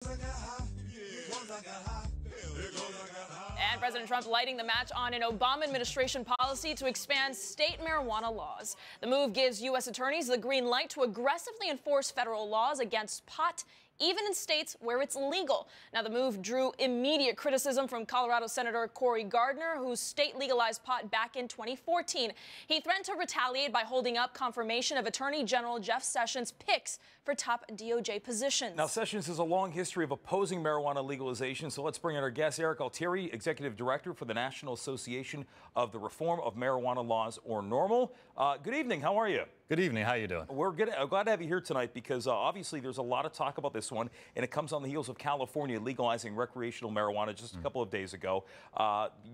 And President Trump lighting the match on an Obama administration policy to expand state marijuana laws. The move gives U.S. attorneys the green light to aggressively enforce federal laws against pot, even in states where it's legal. Now, the move drew immediate criticism from Colorado Senator Cory Gardner, whose state legalized pot back in 2014. He threatened to retaliate by holding up confirmation of Attorney General Jeff Sessions' picks for top DOJ positions. Now, Sessions has a long history of opposing marijuana legalization, so let's bring in our guest, Erik Altieri, Executive Director for the National Association of the Reform of Marijuana Laws, or NORML. Good evening. How are you? Good evening. How are you doing? We're good. I'm glad to have you here tonight because obviously there's a lot of talk about this one, and it comes on the heels of California legalizing recreational marijuana just a couple of days ago.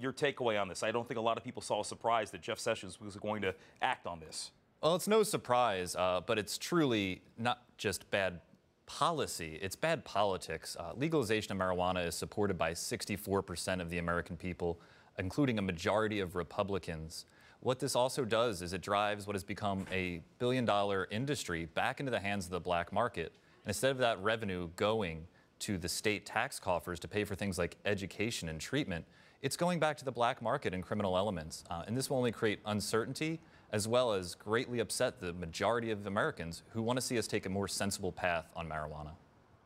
Your takeaway on this? I don't think a lot of people saw a surprise that Jeff Sessions was going to act on this. Well, it's no surprise, but it's truly not just bad policy, it's bad politics. Legalization of marijuana is supported by 64% of the American people, including a majority of Republicans. What this also does is it drives what has become a billion-dollar industry back into the hands of the black market. And instead of that revenue going to the state tax coffers to pay for things like education and treatment, it's going back to the black market and criminal elements. And this will only create uncertainty as well as greatly upset the majority of Americans who want to see us take a more sensible path on marijuana.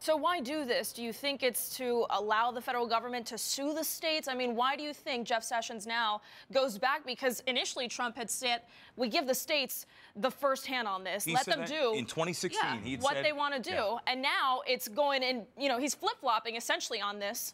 So why do this? Do you think it's to allow the federal government to sue the states? I mean, why do you think Jeff Sessions now goes back? Because initially Trump had said, we give the states the first hand on this. Let them do in 2016 what they want to do. Yeah. And now it's going in, he's flip-flopping essentially on this.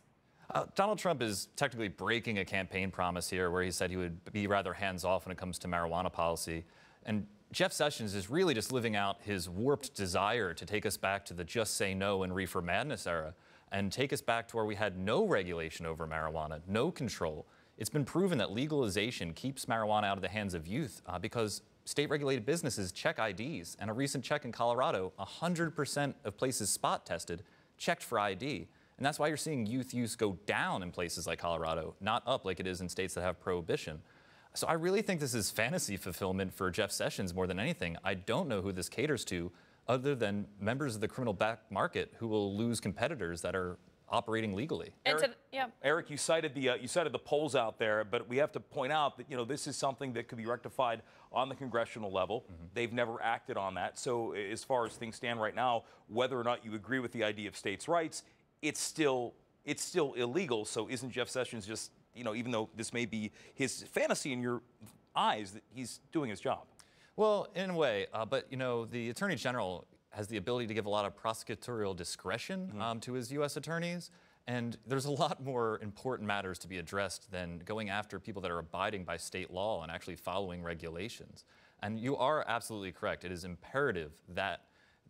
Donald Trump is technically breaking a campaign promise here where he said he would be rather hands-off when it comes to marijuana policy. And Jeff Sessions is really just living out his warped desire to take us back to the just say no and reefer madness era and take us back to where we had no regulation over marijuana, no control. It's been proven that legalization keeps marijuana out of the hands of youth because state-regulated businesses check IDs. And a recent check in Colorado, 100% of places spot tested checked for ID. And that's why you're seeing youth use go down in places like Colorado, not up like it is in states that have prohibition. So I really think this is fantasy fulfillment for Jeff Sessions more than anything. I don't know who this caters to other than members of the criminal back market who will lose competitors that are operating legally. Erik, you cited the polls out there, but we have to point out that this is something that could be rectified on the congressional level. They've never acted on that. So as far as things stand right now, whether or not you agree with the idea of states' rights, it's still illegal. So isn't Jeff Sessions just, even though this may be his fantasy in your eyes, that he's doing his job? Well, in a way, but the Attorney General has the ability to give a lot of prosecutorial discretion to his U.S. attorneys, and there's a lot more important matters to be addressed than going after people that are abiding by state law and actually following regulations. And you are absolutely correct. It is imperative that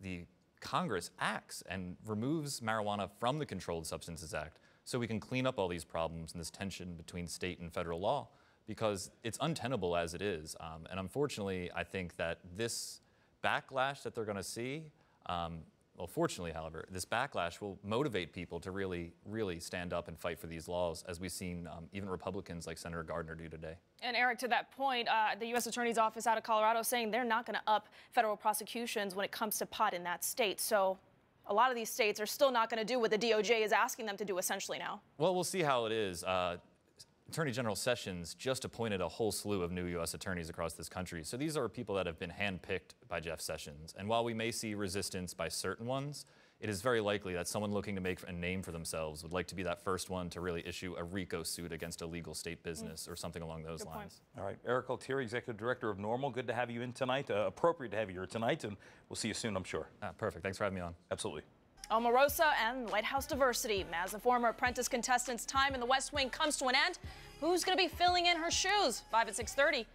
the Congress acts and removes marijuana from the Controlled Substances Act so we can clean up all these problems and this tension between state and federal law, because it's untenable as it is. And unfortunately, I think that this backlash that they're going to see, well, fortunately, however, this backlash will motivate people to really, really stand up and fight for these laws, as we've seen even Republicans like Senator Gardner do today. And Erik, to that point, the U.S. Attorney's Office out of Colorado saying they're not going to up federal prosecutions when it comes to pot in that state. So a lot of these states are still not going to do what the DOJ is asking them to do essentially now. Well, we'll see how it is. Attorney General Sessions just appointed a whole slew of new U.S. attorneys across this country. So these are people that have been handpicked by Jeff Sessions. And while we may see resistance by certain ones, it is very likely that someone looking to make a name for themselves would like to be that first one to really issue a RICO suit against a legal state business or something along those lines. All right, Erik Altieri, Executive Director of NORML. Good to have you in tonight. Appropriate to have you here tonight, and we'll see you soon, I'm sure. Perfect. Thanks for having me on. Absolutely. Omarosa and White House diversity. As a former apprentice contestant's time in the West Wing comes to an end, who's going to be filling in her shoes? 5 at 6:30.